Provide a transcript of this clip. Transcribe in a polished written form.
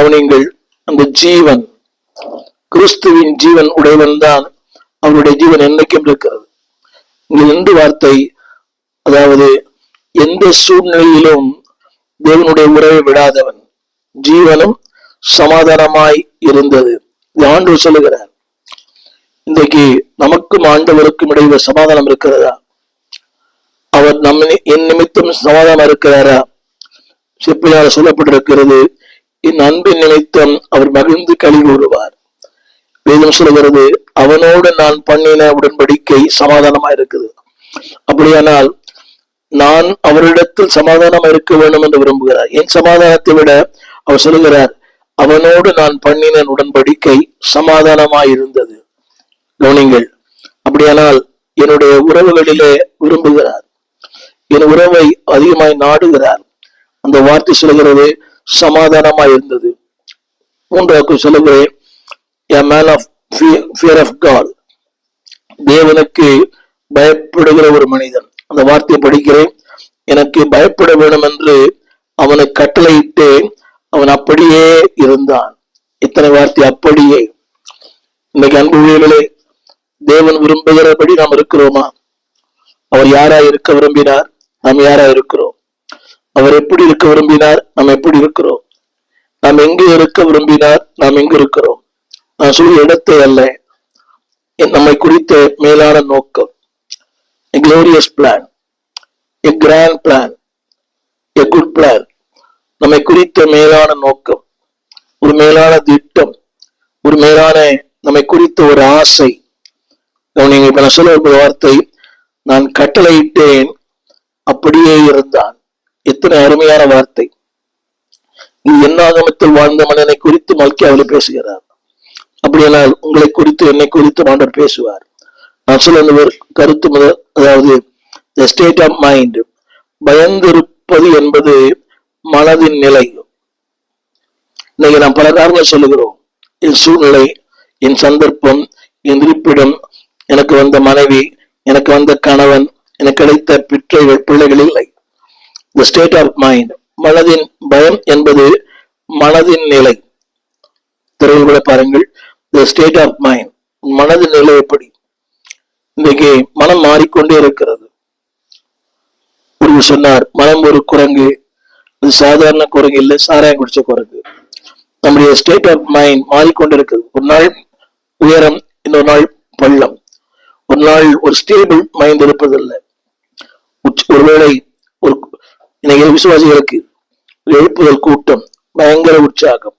கவனிங்கள், அந்த ஜீவன் கிறிஸ்துவின் ஜீவன் உடையவன் தான் அவருடைய ஜீவன் என்னைக்கும் இருக்கிறது. இங்கு 2 வார்த்தை, அதாவது எந்த சூழ்நிலையிலும் தேவனுடைய உறவை விடாதவன், ஜீவனும் சமாதானமாய் இருந்தது. ஆண்டவர் சொல்லுகிறார், இன்றைக்கு நமக்கும் ஆண்டவருக்கும் இடையில சமாதானம் இருக்கிறதா? அவர் என் நிமித்தம் சமாதானம் இருக்கிறாரா? சிப்பியால சொல்லப்பட்டிருக்கிறது, என் அன்பின் நிமித்தம் அவர் மகிழ்ந்து களி கூறுவார். வேதம் சொல்லுகிறது, அவனோடு நான் பண்ணின உடன்படிக்கை சமாதானமா இருக்குது. அப்படியானால் நான் அவரிடத்தில் சமாதானம் இருக்க வேண்டும் என்று விரும்புகிறார். என் சமாதானத்தை விட அவர் சொல்லுகிறார், அவனோடு நான் பண்ணின உடன்படிக்கை சமாதானமாய் இருந்தது. கவனிங்கள், அப்படியானால் என்னுடைய உறவுகளிலே விரும்புகிறார், என் உறவை அதிகமாய் நாடுகிறார். அந்த வார்த்தை சொல்லுகிறது சமாதானமாய் இருந்தது. 3வது சொல்லுகிறேன், a man of fear of God, தேவனுக்கு பயப்படுகிற ஒரு மனிதன். அந்த வார்த்தையை படிக்கிறேன், எனக்கு பயப்பட வேண்டும் என்று அவனை கட்டளையிட்டேன், அவன் அப்படியே இருந்தான். இத்தனை வார்த்தை, அப்படியே. இன்னைக்கு அன்புகளே, தேவன் விரும்புகிறபடி நாம் இருக்கிறோமா? அவர் யாராய் இருக்க விரும்பினார், நாம் யாராய் இருக்கிறோம்? அவர் எப்படி இருக்க விரும்பினார், நாம் எப்படி இருக்கிறோம்? நாம் எங்கே இருக்க விரும்பினார், நாம் எங்கு இருக்கிறோம்? நான் சொல்லிய இடத்தை அல்ல, நம்மை குறித்த மேலான நோக்கம். A glorious plan, a grand plan, a good plan. நம்மை குறித்த மேலான நோக்கம், ஒரு மேலான திட்டம், ஒரு மேலான நம்மை குறித்த ஒரு ஆசை. நீங்க இப்ப நான் சொல்ல ஒரு வார்த்தை, நான் கட்டளையிட்டேன் அப்படியே இருந்தான். எத்தனை அருமையான வார்த்தை! இது என்னாகமத்தில் வாழ்ந்த மனிதனை குறித்து மல்கியாவில் பேசுகிறார். அப்படியானால் உங்களை குறித்து, என்னை குறித்து ஆண்டவர் பேசுவார். நான் சொல்ல கருத்து முதல், அதாவது the state of mind, பயந்திருப்பது என்பது மனதின் நிலை. இன்னைக்கு நாம் பல காரணங்கள் சொல்லுகிறோம். என் சூழ்நிலை, என் சந்தர்ப்பம், என் இருப்பிடம், எனக்கு வந்த மனைவி, எனக்கு வந்த கணவன், எனக்கு கிடைத்த பிள்ளைகள் இல்லை. the state of mind, மனதின் பயம் என்பது மனதின் நிலை. திரையில் கூட பாருங்கள், the state of mind, மனதின் நிலை எப்படி? இன்றைக்கு மனம் மாறிக்கொண்டே இருக்கிறது. ஒரு சொன்னார், மனம் ஒரு குரங்கு, அது சாதாரண குரங்கு இல்லை, சாராயம் குடிச்ச குரங்கு. நம்முடைய ஸ்டேட் ஆஃப் மைண்ட் மாறிக்கொண்டிருக்குது. ஒரு நாள் உயரம், இன்னொரு நாள் பள்ளம். ஒரு நாள் ஒரு ஸ்டேபிள் மைண்ட் இருப்பதில்லை. ஒருவேளை ஒரு இன்னைக்கு விசுவாசிகளுக்கு எழுப்புதல் கூட்டம், பயங்கர உற்சாகம்,